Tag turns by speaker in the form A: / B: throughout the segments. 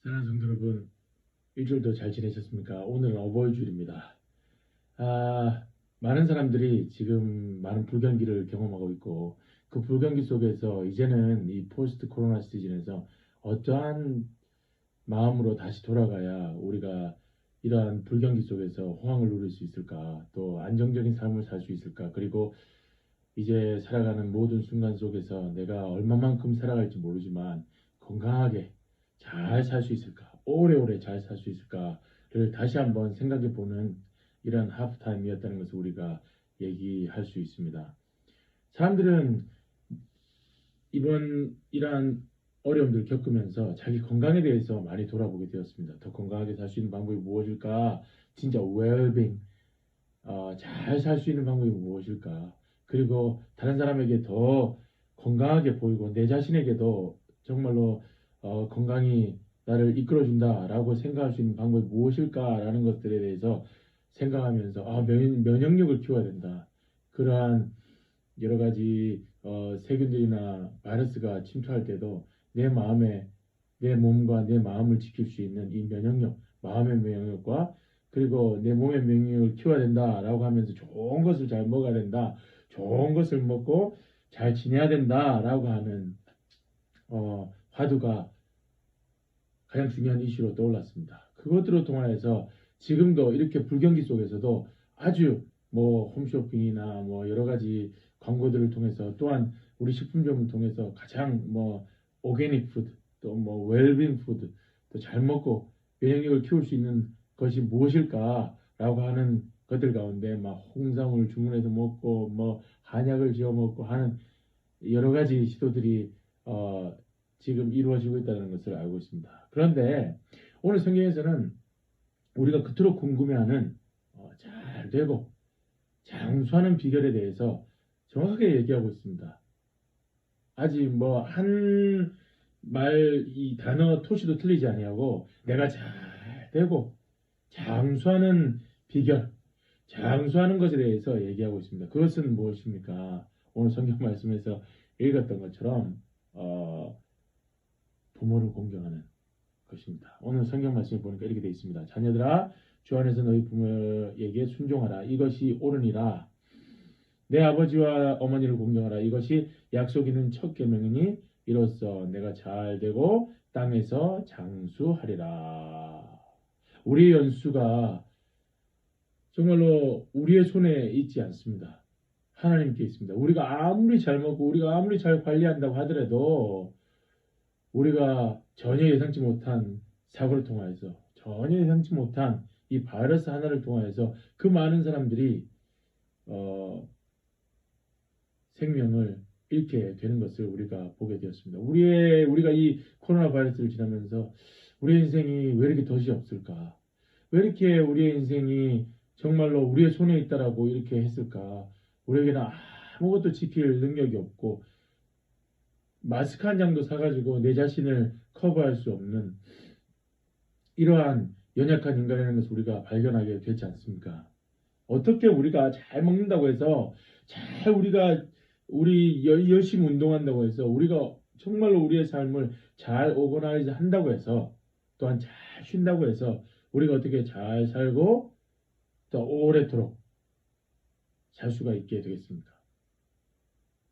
A: 사랑하는 성도 여러분, 일주일도 잘 지내셨습니까? 오늘은 어버이주일입니다. 아, 많은 사람들이 지금 많은 불경기를 경험하고 있고, 그 불경기 속에서 이제는 이 포스트 코로나 시즌에서 어떠한 마음으로 다시 돌아가야 우리가 이러한 불경기 속에서 호황을 누릴 수 있을까? 또 안정적인 삶을 살 수 있을까? 그리고 이제 살아가는 모든 순간 속에서 내가 얼마만큼 살아갈지 모르지만 건강하게 잘 살 수 있을까? 오래오래 잘 살 수 있을까를 다시 한번 생각해 보는 이런 하프타임이었다는 것을 우리가 얘기할 수 있습니다. 사람들은 이번 이러한 어려움들을 겪으면서 자기 건강에 대해서 많이 돌아보게 되었습니다. 더 건강하게 살 수 있는 방법이 무엇일까? 진짜 웰빙, 잘 살 수 있는 방법이 무엇일까? 그리고 다른 사람에게 더 건강하게 보이고 내 자신에게도 정말로 건강이 나를 이끌어준다라고 생각할 수 있는 방법이 무엇일까라는 것들에 대해서 생각하면서 면역력을 키워야 된다. 그러한 여러 가지 세균들이나 바이러스가 침투할 때도 내 마음에 내 몸과 내 마음을 지킬 수 있는 이 면역력, 마음의 면역력과 그리고 내 몸의免疫力을 키워야 된다라고 하면서 좋은 것을 잘 먹어야 된다. 좋은 것을 먹고 잘 지내야 된다라고 하는 화두가 가장 중요한 이슈로 떠올랐습니다. 그것들을 통해서 지금도 이렇게 불경기 속에서도 아주 뭐 홈쇼핑이나 뭐 여러 가지 광고들을 통해서 또한 우리 식품점을 통해서 가장 뭐 오게닉 푸드 또 뭐 웰빙 푸드 또 잘 먹고 면역력을 키울 수 있는 것이 무엇일까라고 하는 것들 가운데 막 홍삼을 주문해서 먹고 뭐 한약을 지어 먹고 하는 여러 가지 시도들이 지금 이루어지고 있다는 것을 알고 있습니다. 그런데 오늘 성경에서는 우리가 그토록 궁금해하는 잘 되고 장수하는 비결에 대해서 정확하게 얘기하고 있습니다. 아직 뭐 한 말 이 단어 토시도 틀리지 아니하고 내가 잘 되고 장수하는 비결, 장수하는 것에 대해서 얘기하고 있습니다. 그것은 무엇입니까? 오늘 성경 말씀에서 읽었던 것처럼 부모를 공경하는 것입니다. 오늘 성경 말씀을 보니까 이렇게 되어 있습니다. 자녀들아 주 안에서 너희 부모에게 순종하라. 이것이 옳으니라. 내 아버지와 어머니를 공경하라. 이것이 약속 있는 첫 계명이니 이로써 내가 잘 되고 땅에서 장수하리라. 우리의 연수가 정말로 우리의 손에 있지 않습니다. 하나님께 있습니다. 우리가 아무리 잘 먹고 우리가 아무리 잘 관리한다고 하더라도 우리가 전혀 예상치 못한 사고를 통하여서 전혀 예상치 못한 이 바이러스 하나를 통하여서 그 많은 사람들이 생명을 잃게 되는 것을 우리가 보게 되었습니다. 우리가 이 코로나 바이러스를 지나면서 우리의 인생이 왜 이렇게 덫이 없을까? 왜 이렇게 우리의 인생이 정말로 우리의 손에 있다라고 이렇게 했을까? 우리에게는 아무것도 지킬 능력이 없고 마스크 한 장도 사가지고 내 자신을 커버할 수 없는 이러한 연약한 인간이라는 것을 우리가 발견하게 되지 않습니까? 어떻게 우리가 잘 먹는다고 해서 잘 우리 열심히 운동한다고 해서 우리가 정말로 우리의 삶을 잘 오거나이즈 한다고 해서 또한 잘 쉰다고 해서 우리가 어떻게 잘 살고 또 오래도록 살 수가 있게 되겠습니까?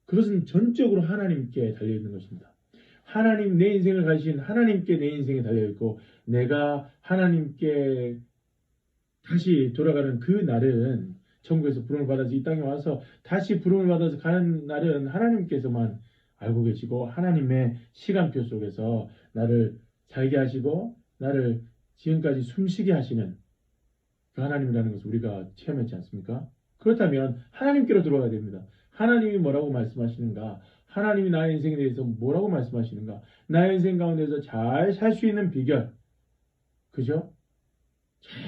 A: 그것은 전적으로 하나님께 달려있는 것입니다. 하나님 내 인생을 가신 하나님께 내 인생이 달려있고 내가 하나님께 다시 돌아가는 그 날은 천국에서 부름을 받아서 이 땅에 와서 다시 부름을 받아서 가는 날은 하나님께서만 알고 계시고 하나님의 시간표 속에서 나를 살게 하시고 나를 지금까지 숨쉬게 하시는 그 하나님이라는 것을 우리가 체험했지 않습니까? 그렇다면 하나님께로 돌아가야 됩니다. 하나님이 뭐라고 말씀하시는가? 하나님이 나의 인생에 대해서 뭐라고 말씀하시는가? 나의 인생 가운데서 잘 살 수 있는 비결, 그죠?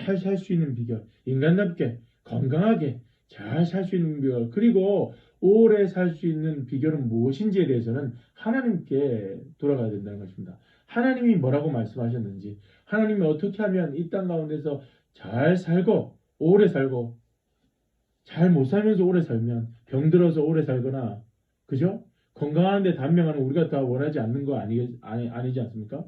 A: 잘 살 수 있는 비결, 인간답게 건강하게 잘 살 수 있는 비결, 그리고 오래 살 수 있는 비결은 무엇인지에 대해서는 하나님께 돌아가야 된다는 것입니다. 하나님이 뭐라고 말씀하셨는지, 하나님이 어떻게 하면 이 땅 가운데서 잘 살고 오래 살고 잘 못 살면서 오래 살면 병들어서 오래 살거나 그죠? 건강한데 단명하는 우리가 다 원하지 않는 거 아니지 않습니까?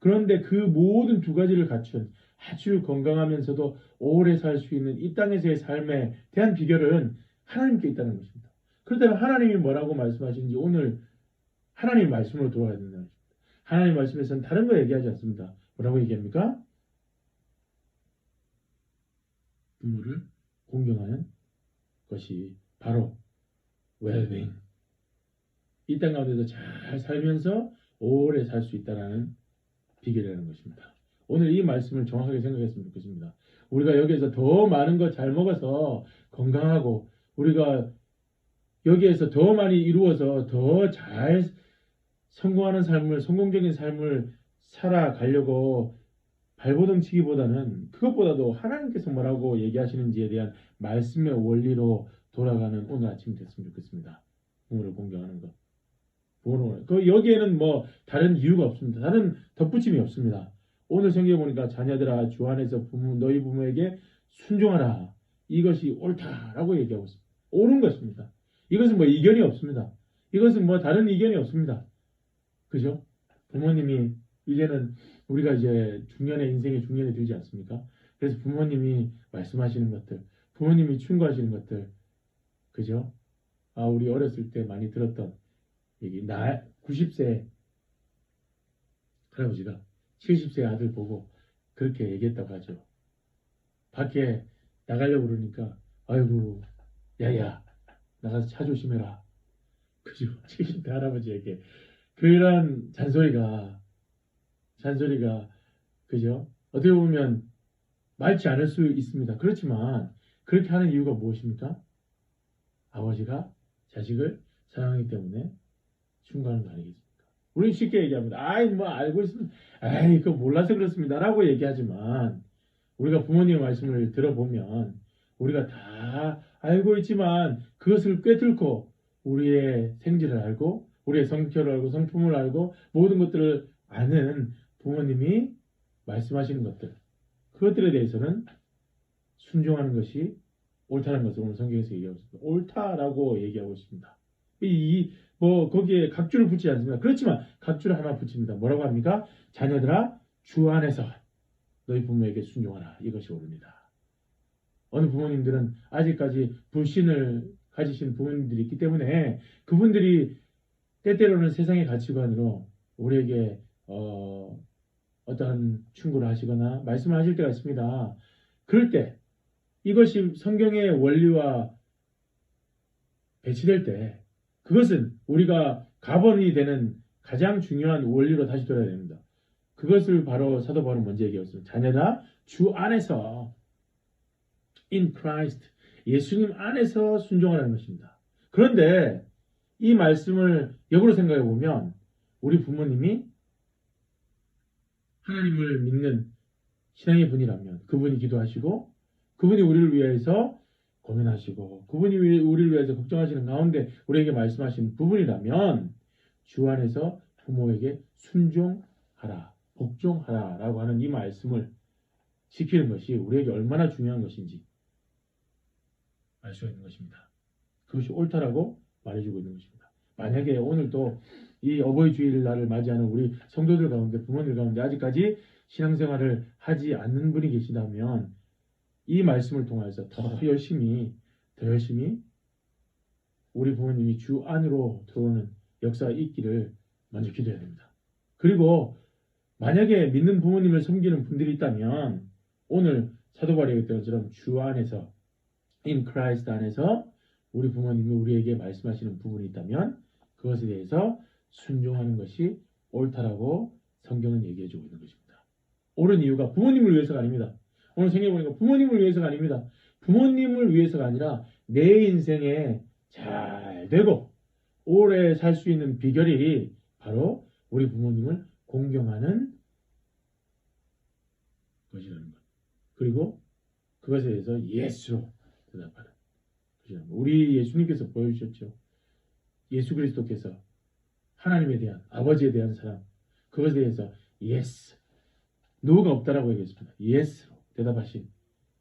A: 그런데 그 모든 두 가지를 갖춘 아주 건강하면서도 오래 살 수 있는 이 땅에서의 삶에 대한 비결은 하나님께 있다는 것입니다. 그렇다면 하나님이 뭐라고 말씀하시는지 오늘 하나님 말씀으로 돌아가야 된다는 것입니다. 하나님 말씀에서는 다른 거 얘기하지 않습니다. 뭐라고 얘기합니까? 부모를 공경하는 것이 바로 웰빙. 이 땅 가운데서 잘 살면서 오래 살 수 있다는 비결이라는 것입니다. 오늘 이 말씀을 정확하게 생각했으면 좋겠습니다. 우리가 여기에서 더 많은 거 잘 먹어서 건강하고 우리가 여기에서 더 많이 이루어서 더 잘 성공하는 삶을 성공적인 삶을 살아가려고 발버둥 치기보다는 그것보다도 하나님께서 뭐라고 얘기하시는지에 대한 말씀의 원리로 돌아가는 오늘 아침이 됐으면 좋겠습니다. 부모를 공경하는 것. 여기에는 뭐 다른 이유가 없습니다. 다른 덧붙임이 없습니다. 오늘 성경에 보니까 자녀들아 주 안에서 너희 부모에게 순종하라. 이것이 옳다라고 얘기하고 있습니다. 옳은 것입니다. 이것은 뭐 이견이 없습니다. 이것은 뭐 다른 이견이 없습니다. 그죠? 부모님이 이제는 우리가 이제 인생의 중년에 들지 않습니까? 그래서 부모님이 말씀하시는 것들, 부모님이 충고하시는 것들, 그죠? 우리 어렸을 때 많이 들었던 얘기, 90세 할아버지가 70세 아들 보고 그렇게 얘기했다고 하죠. 밖에 나가려고 그러니까, 아이고, 야야, 나가서 차 조심해라. 그죠? 70대 할아버지에게. 그런 잔소리가, 그죠? 어떻게 보면 맑지 않을 수 있습니다. 그렇지만, 그렇게 하는 이유가 무엇입니까? 아버지가 자식을 사랑하기 때문에 충고하는 거 아니겠습니까? 우리는 쉽게 얘기합니다. 뭐 알고 있으면, 그거 몰라서 그렇습니다. 라고 얘기하지만, 우리가 부모님의 말씀을 들어보면, 우리가 다 알고 있지만, 그것을 꿰뚫고, 우리의 생지를 알고, 우리의 성격을 알고, 성품을 알고, 모든 것들을 아는 부모님이 말씀하시는 것들, 그것들에 대해서는 순종하는 것이 옳다는 것을 오늘 성경에서 얘기하고 있습니다. 옳다라고 얘기하고 있습니다. 거기에 각주를 붙이지 않습니다. 그렇지만 각주를 하나 붙입니다. 뭐라고 합니까? 자녀들아, 주 안에서 너희 부모에게 순종하라. 이것이 옳습니다. 어느 부모님들은 아직까지 불신을 가지신 부모님들이 있기 때문에 그분들이 때때로는 세상의 가치관으로 우리에게 어떠한 충고를 하시거나 말씀을 하실 때가 있습니다. 그럴 때 이것이 성경의 원리와 배치될 때 그것은 우리가 가번이 되는 가장 중요한 원리로 다시 돌아야 됩니다. 그것을 바로 사도 바울은 먼저 얘기했어요. 자녀다 주 안에서 in Christ 예수님 안에서 순종하라는 것입니다. 그런데 이 말씀을 역으로 생각해 보면 우리 부모님이 하나님을 믿는 신앙의 분이라면 그분이 기도하시고 그분이 우리를 위해서 고민하시고 그분이 우리를 위해서 걱정하시는 가운데 우리에게 말씀하신 부분이라면 주 안에서 부모에게 순종하라, 복종하라 라고 하는 이 말씀을 지키는 것이 우리에게 얼마나 중요한 것인지 알 수가 있는 것입니다. 그것이 옳다라고 말해주고 있는 것입니다. 만약에 오늘도 이 어버이 주일날을 맞이하는 우리 성도들 가운데 부모들 가운데 아직까지 신앙생활을 하지 않는 분이 계시다면 이 말씀을 통해서 더 열심히 우리 부모님이 주 안으로 들어오는 역사가 있기를 먼저 기도해야 됩니다. 그리고 만약에 믿는 부모님을 섬기는 분들이 있다면 오늘 사도 바울이 얘기했던 것처럼 주 안에서 in Christ 안에서 우리 부모님이 우리에게 말씀하시는 부분이 있다면 그것에 대해서 순종하는 것이 옳다라고 성경은 얘기해주고 있는 것입니다. 옳은 이유가 부모님을 위해서가 아닙니다. 오늘 생각해 보니까 부모님을 위해서가 아닙니다. 부모님을 위해서가 아니라 내 인생에 잘 되고 오래 살 수 있는 비결이 바로 우리 부모님을 공경하는 것이라는 것. 그리고 그것에 대해서 예수로 대답하는 것이라는 것. 우리 예수님께서 보여주셨죠. 예수 그리스도께서 하나님에 대한 아버지에 대한 사랑 그것에 대해서 예스 노가 없다라고 얘기했습니다. 예스로 대답하신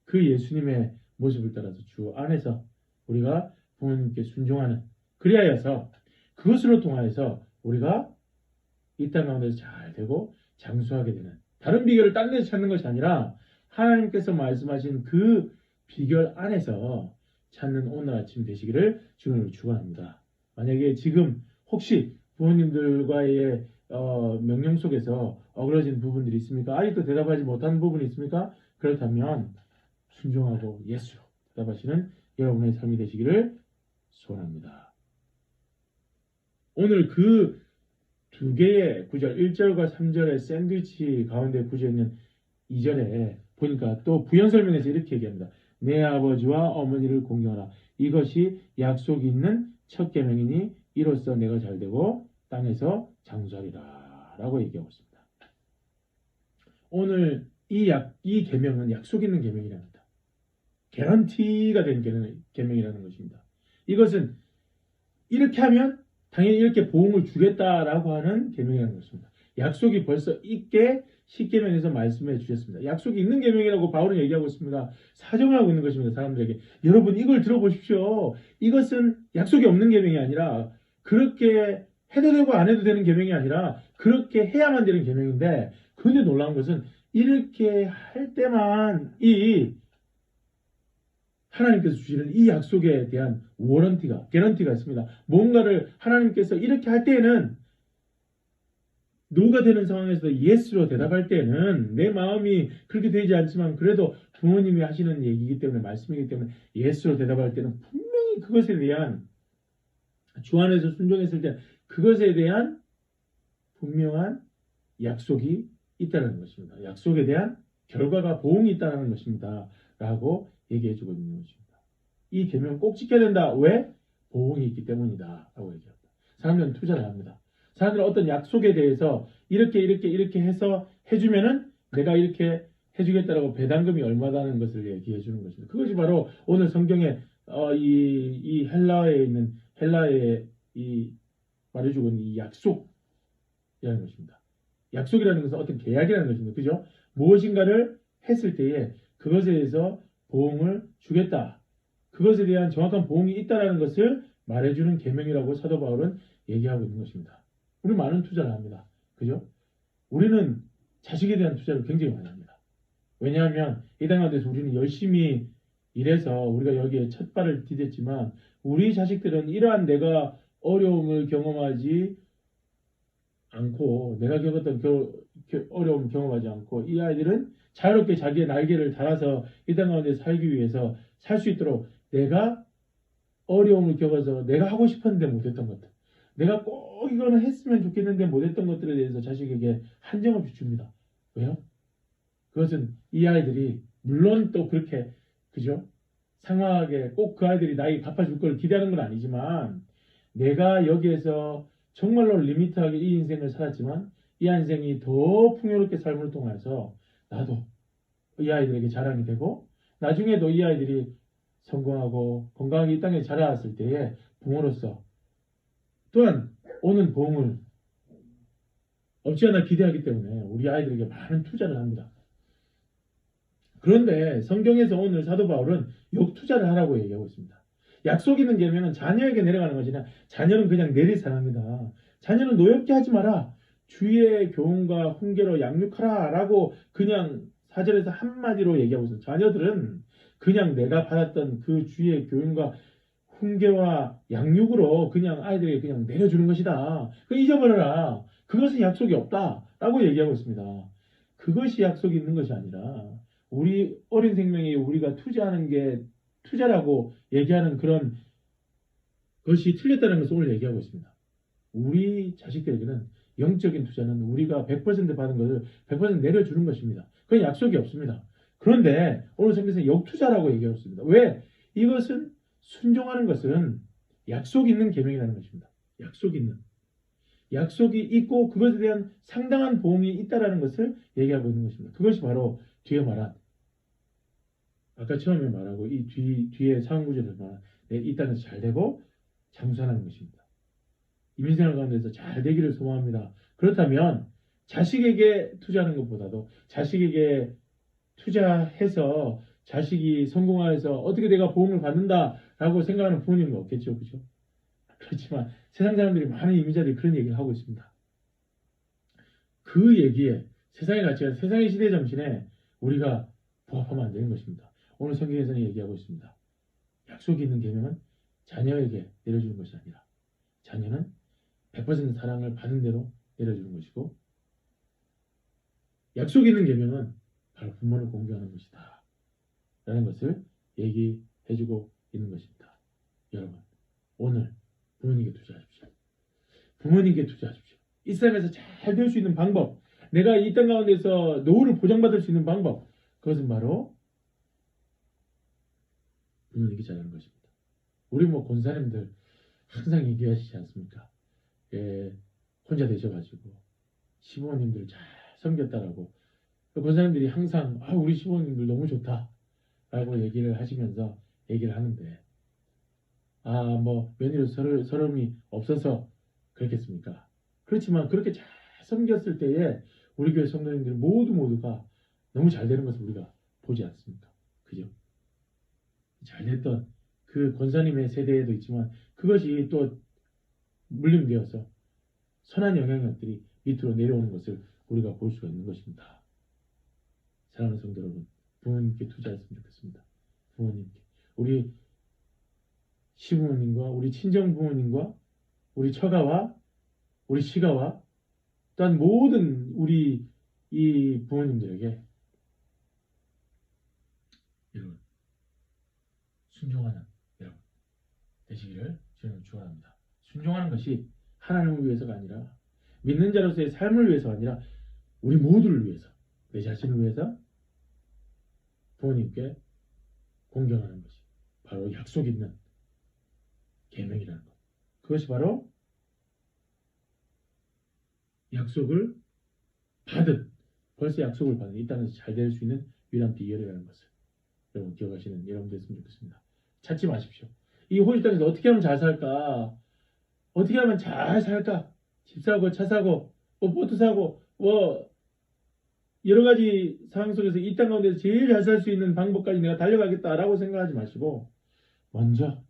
A: 그 예수님의 모습을 따라서 주 안에서 우리가 부모님께 순종하는 그리하여서 그것으로 통하여서 우리가 이 땅 가운데서 잘 되고 장수하게 되는, 다른 비결을 딴 데서 찾는 것이 아니라 하나님께서 말씀하신 그 비결 안에서 찾는 오늘 아침 되시기를 주님으로 축원합니다. 만약에 지금 혹시 부모님들과의 명령 속에서 어그러진 부분들이 있습니까? 아직도 대답하지 못한 부분이 있습니까? 그렇다면 순종하고 예수로 대답하시는 여러분의 삶이 되시기를 소원합니다. 오늘 그 두 개의 구절, 1절과 3절의 샌드위치 가운데 구절에 있는 2절에 보니까 또 부연 설명에서 이렇게 얘기합니다. 내 아버지와 어머니를 공경하라. 이것이 약속이 있는 첫 계명이니 이로써 내가 잘되고 땅에서 장수하리라 라고 얘기하고 있습니다. 오늘 이 계명은 약속 있는 계명이랍니다. 개런티가 된 계명이라는 것입니다. 이것은 이렇게 하면 당연히 이렇게 보응을 주겠다라고 하는 계명이라는 것입니다. 약속이 벌써 있게 10계명에서 말씀해 주셨습니다. 약속이 있는 계명이라고 바울은 얘기하고 있습니다. 사정을 하고 있는 것입니다. 사람들에게. 여러분 이걸 들어보십시오. 이것은 약속이 없는 계명이 아니라 그렇게 해도 되고 안 해도 되는 계명이 아니라 그렇게 해야만 되는 계명인데, 그런데 놀라운 것은 이렇게 할 때만 이 하나님께서 주시는 이 약속에 대한 개런티가 있습니다. 뭔가를 하나님께서 이렇게 할 때에는, 노가 되는 상황에서 예스로 대답할 때는 내 마음이 그렇게 되지 않지만 그래도 부모님이 하시는 얘기이기 때문에, 말씀이기 때문에 예스로 대답할 때는 분명히 그것에 대한, 주 안에서 순종했을 때 그것에 대한 분명한 약속이 있다는 것입니다. 약속에 대한 결과가 보응이 있다는 것입니다. 라고 얘기해 주고 있는 것입니다. 이 계명 꼭 지켜야 된다. 왜? 보응이 있기 때문이다. 라고 얘기합니다. 사람들은 투자를 합니다. 사람들은 어떤 약속에 대해서 이렇게 해서 해주면은 내가 이렇게 해주겠다라고 배당금이 얼마다는 것을 얘기해 주는 것입니다. 그것이 바로 오늘 성경에 이 헬라에 이 말해주고 있는 이 약속이라는 것입니다. 약속이라는 것은 어떤 계약이라는 것입니다. 그죠? 무엇인가를 했을 때에 그것에 대해서 보응을 주겠다. 그것에 대한 정확한 보응이 있다는 것을 말해주는 계명이라고 사도 바울은 얘기하고 있는 것입니다. 우리 많은 투자를 합니다. 그죠? 우리는 자식에 대한 투자를 굉장히 많이 합니다. 왜냐하면 이 땅 가운데서 우리는 열심히 일해서 우리가 여기에 첫 발을 디뎠지만, 우리 자식들은 이러한 내가 어려움을 경험하지 않고, 내가 겪었던 어려움을 경험하지 않고, 이 아이들은 자유롭게 자기의 날개를 달아서 이 땅 가운데 살기 위해서 살 수 있도록 내가 어려움을 겪어서 내가 하고 싶었는데 못했던 것들, 내가 꼭 이거는 했으면 좋겠는데 못했던 것들에 대해서 자식에게 한정없이 줍니다. 왜요? 그것은 이 아이들이 물론 또 그렇게, 그죠? 상황하게 꼭 그 아이들이 나에게 갚아줄 걸 기대하는 건 아니지만, 내가 여기에서 정말로 리미트하게 이 인생을 살았지만 이 인생이 더 풍요롭게 삶을 통해서 나도 이 아이들에게 자랑이 되고, 나중에도 이 아이들이 성공하고 건강하게 이 땅에 자라왔을 때에 부모로서 또한 오는 보응을 없지 않아 기대하기 때문에 우리 아이들에게 많은 투자를 합니다. 그런데 성경에서 오늘 사도 바울은 역투자를 하라고 얘기하고 있습니다. 약속 있는 계명은 자녀에게 내려가는 것이냐, 자녀는 그냥 내리사랑이다. 자녀는 노엽게 하지 마라. 주의 교훈과 훈계로 양육하라 라고 그냥 4절에서 한마디로 얘기하고 있어요. 자녀들은 그냥 내가 받았던 그 주의 교훈과 훈계와 양육으로 그냥 아이들에게 그냥 내려주는 것이다. 그 잊어버려라. 그것은 약속이 없다 라고 얘기하고 있습니다. 그것이 약속이 있는 것이 아니라 우리 어린 생명에 우리가 투자하는 게 투자라고 얘기하는 그런 것이 틀렸다는 것을 오늘 얘기하고 있습니다. 우리 자식들에게는 영적인 투자는 우리가 100% 받은 것을 100% 내려주는 것입니다. 그건 약속이 없습니다. 그런데 오늘 성경에서 역투자라고 얘기하고 있습니다. 왜? 이것은 순종하는 것은 약속이 있는 계명이라는 것입니다. 약속이 있고 그것에 대한 상당한 보응이 있다는 것을 얘기하고 있는 것입니다. 그것이 바로 뒤에 말한, 아까 처음에 말하고 이 뒤에 상황구절에서 말한 이 땅에서 잘 되고 장수하는 것입니다. 이민생활 가운데서 잘 되기를 소망합니다. 그렇다면 자식에게 투자하는 것보다도 자식에게 투자해서 자식이 성공하여서 어떻게 내가 보응을 받는다라고 생각하는 부모님은 없겠죠. 그죠? 그렇지만 세상 사람들이, 많은 이민자들이 그런 얘기를 하고 있습니다. 그 얘기에 세상의 가치가 세상의 시대 정신에 우리가 부합하면 안 되는 것입니다. 오늘 성경에서는 얘기하고 있습니다. 약속이 있는 계명은 자녀에게 내려주는 것이 아니라 자녀는 100% 사랑을 받은 대로 내려주는 것이고 약속이 있는 계명은 바로 부모를 공경하는 것이다 라는 것을 얘기해주고 있는 것입니다. 여러분 오늘 부모님께 투자하십시오. 부모님께 투자하십시오. 이 삶에서 잘 될 수 있는 방법, 내가 이 땅 가운데서 노후를 보장받을 수 있는 방법, 그것은 바로 부모님께 잘하는 것입니다. 우리 권사님들 항상 얘기하시지 않습니까? 예, 혼자 되셔가지고 시부모님들 잘 섬겼다라고 권사님들이 항상 우리 시부모님들 너무 좋다 라고 얘기를 하시면서 얘기를 하는데 며느리 서름이 없어서 그렇겠습니까? 그렇지만 그렇게 잘 섬겼을 때에 우리 교회 성도님들 모두가 너무 잘 되는 것을 우리가 보지 않습니까? 그죠? 잘 됐던 그 권사님의 세대에도 있지만 그것이 또 물림되어서 선한 영향력들이 밑으로 내려오는 것을 우리가 볼 수가 있는 것입니다. 사랑하는 성도 여러분, 부모님께 투자했으면 좋겠습니다. 부모님께. 우리 시부모님과 우리 친정 부모님과 우리 처가와 우리 시가와 또한 모든 우리 이 부모님들에게 여러분 순종하는 여러분 되시기를 주님을 축원합니다. 순종하는 것이 하나님을 위해서가 아니라 믿는 자로서의 삶을 위해서가 아니라 우리 모두를 위해서 내 자신을 위해서 부모님께 공경하는 것이 바로 약속 있는 계명이라는 것. 그것이 바로 약속을 받은 벌써 약속을 받은 이 땅에서 잘 될 수 있는 유일한 비결이라는 것을 여러분 기억하시는 여러분 됐으면 좋겠습니다. 찾지 마십시오. 이 호주 땅에서 어떻게 하면 잘 살까? 어떻게 하면 잘 살까? 집 사고 차 사고 보트 사고 여러 가지 상황 속에서 이 땅 가운데서 제일 잘 살 수 있는 방법까지 내가 달려가겠다라고 생각하지 마시고 먼저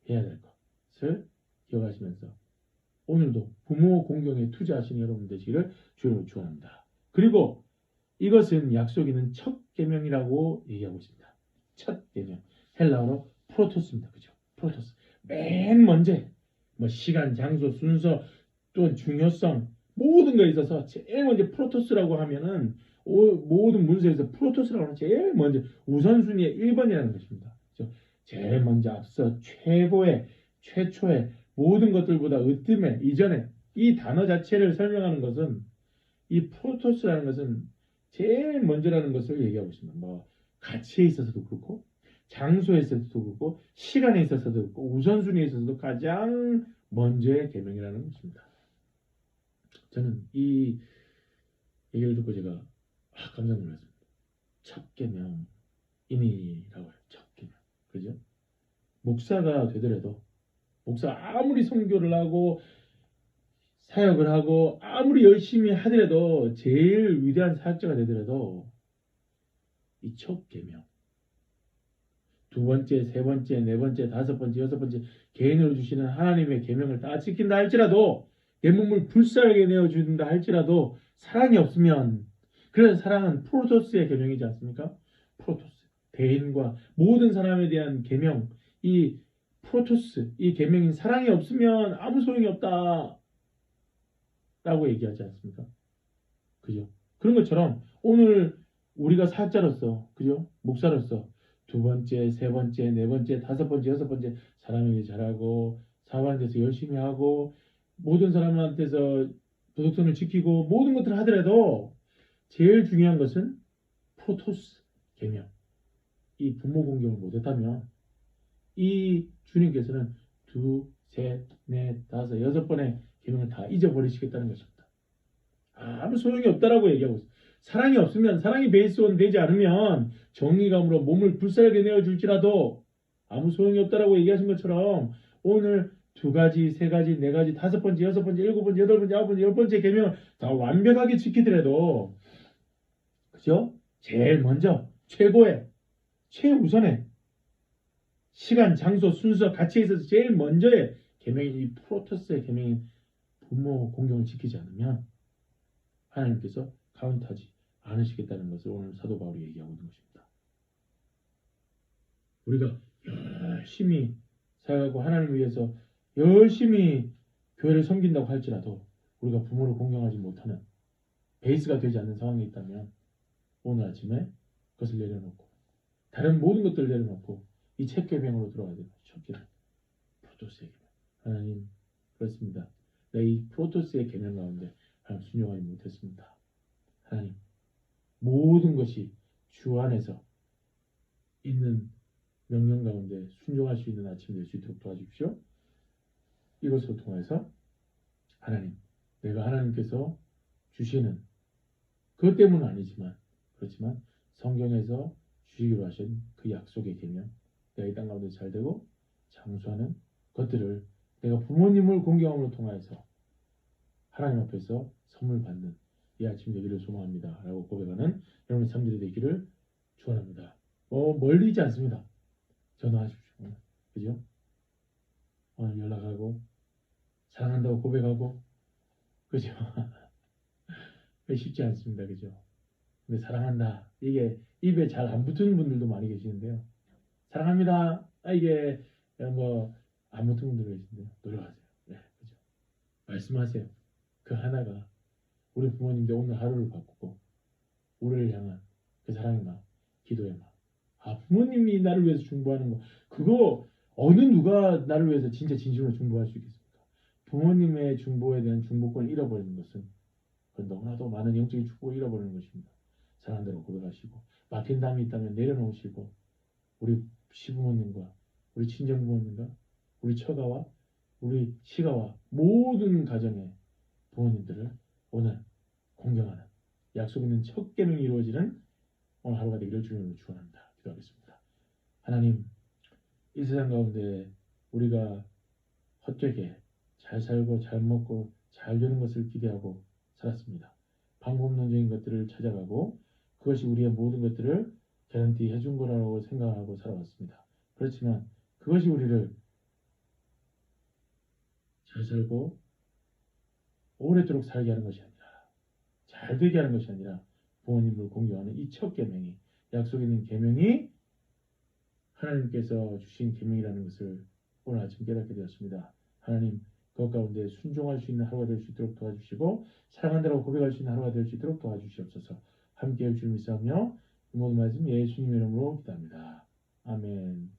A: 해야 될 것을 기억하시면서 오늘도 부모 공경에 투자하시는 여러분 되시기를 주님으로 축원합니다. 그리고 이것은 약속 있는 첫 계명이라고 얘기하고 있습니다. 첫 계명. 헬라어로 프로토스입니다. 그죠? 프로토스. 맨 먼저 시간, 장소, 순서, 또 중요성 모든 거에 있어서 제일 먼저 프로토스라고 하면은 모든 문서에서 프로토스라고 하면 제일 먼저 우선순위의 1번이라는 것입니다. 그죠? 제일 먼저 앞서 최초의 모든 것들보다 으뜸에 이전에 이 단어 자체를 설명하는 것은 이 프로토스라는 것은 제일 먼저라는 것을 얘기하고 있습니다. 가치에 있어서도 그렇고 장소에 있어서도 그렇고 시간에 있어서도 그렇고 우선순위에 있어서도 가장 먼저의 계명이라는 것입니다. 저는 이 얘기를 듣고 제가 깜짝 놀랐습니다. 첫 계명이니라고 해요. 첫 계명. 그죠? 목사가 되더라도 목사가 아무리 선교를 하고 사역을 하고 아무리 열심히 하더라도 제일 위대한 사역자가 되더라도 이 첫 계명 두 번째, 세 번째, 네 번째, 다섯 번째, 여섯 번째 개인으로 주시는 하나님의 계명을 다 지킨다 할지라도 내 몸을 불살게 내어준다 할지라도 사랑이 없으면 그래서 사랑은 프로토스의 계명이지 않습니까? 프로토스 대인과 모든 사람에 대한 계명 이 프로토스 이 계명인 사랑이 없으면 아무 소용이 없다 라고 얘기하지 않습니까? 그죠? 그런 것처럼 오늘 우리가 사역자로서 그죠? 목사로서 두 번째, 세 번째, 네 번째, 다섯 번째, 여섯 번째 사람에게 잘하고 사업하는 데서 열심히 하고 모든 사람한테서 도덕성을 지키고 모든 것들을 하더라도 제일 중요한 것은 프로토스 계명 이 부모 공경을 못했다면 이 주님께서는 두, 셋, 넷, 다섯, 여섯 번의 계명을 다 잊어버리시겠다는 것입니다. 아무 소용이 없다라고 얘기하고 있어요. 사랑이 없으면 사랑이 베이스원 되지 않으면 정의감으로 몸을 불살게 내어줄지라도 아무 소용이 없다라고 얘기하신 것처럼 오늘 두 가지, 세 가지, 네 가지, 다섯 번째, 여섯 번째, 일곱 번째, 여덟 번째, 아홉 번째, 열 번째 계명을 다 완벽하게 지키더라도 그죠? 제일 먼저 최고의 최우선의 시간, 장소, 순서, 가치에 있어서 제일 먼저의 계명인 이 프로토스의 계명인 부모 공경을 지키지 않으면 하나님께서 카운트하지 않으시겠다는 것을 오늘 사도 바울이 얘기하고 있는 것입니다. 우리가 열심히 살아가고 하나님을 위해서 열심히 교회를 섬긴다고 할지라도 우리가 부모를 공경하지 못하는 베이스가 되지 않는 상황에 있다면 오늘 아침에 그것을 내려놓고 다른 모든 것들을 내려놓고 이 책계명으로 들어가야 됩니다. 첫 계명, 프로토스의 계명. 하나님, 그렇습니다. 내가 이 프로토스의 계명 가운데 하나님 순종하지 못했습니다. 하나님, 모든 것이 주 안에서 있는 명령 가운데 순종할 수 있는 아침이 될 수 있도록 도와주십시오. 이것을 통해서 하나님, 내가 하나님께서 주시는 그것 때문은 아니지만 그렇지만 성경에서 주시기로 하신 그 약속의 계명, 내가 이 땅 가운데 잘되고 장수하는 것들을 내가 부모님을 공경함으로 통하여서 하나님 앞에서 선물 받는 이 아침 되기를 소망합니다. 라고 고백하는 여러분의 삶들이 되기를 축원합니다. 멀리지 않습니다. 전화하십시오. 그죠? 오늘 연락하고 사랑한다고 고백하고 그죠? 쉽지 않습니다. 그죠? 근데 사랑한다. 이게 입에 잘 안 붙는 분들도 많이 계시는데요. 사랑합니다. 이게 안 붙은 분들 계신데요. 노력하세요. 네, 그죠? 말씀하세요. 그 하나가 우리 부모님들 오늘 하루를 바꾸고 우리를 향한 그 사랑의 마음, 기도의 마음. 부모님이 나를 위해서 중보하는 거 그거 어느 누가 나를 위해서 진짜 진심으로 중보할 수 있겠습니까? 부모님의 중보에 대한 중보권을 잃어버리는 것은 그건 너무나도 많은 영적인 축복을 잃어버리는 것입니다. 사랑대로 고백하시고 막힌 담이 있다면 내려놓으시고 우리 시부모님과 우리 친정부모님과 우리 처가와 우리 시가와 모든 가정의 부모님들을 오늘 공경하는 약속 있는 첫 계명이 이루어지는 오늘 하루가 되기를 주님으로 축원합니다. 기도하겠습니다. 하나님, 이 세상 가운데 우리가 헛되게 잘 살고 잘 먹고 잘 되는 것을 기대하고 살았습니다. 방법론적인 것들을 찾아가고 그것이 우리의 모든 것들을 개런티 해준 거라고 생각하고 살아왔습니다. 그렇지만 그것이 우리를 잘 살고 오래도록 살게 하는 것이 아니라 잘 되게 하는 것이 아니라 부모님을 공경하는 이 첫 계명이 약속 있는 계명이 하나님께서 주신 계명이라는 것을 오늘 아침 깨닫게 되었습니다. 하나님 그것 가운데 순종할 수 있는 하루가 될 수 있도록 도와주시고 사랑한다고 고백할 수 있는 하루가 될 수 있도록 도와주시옵소서. 함께해 주님 믿사오며 이 모든 말씀 예수님의 이름으로 기도합니다. 아멘.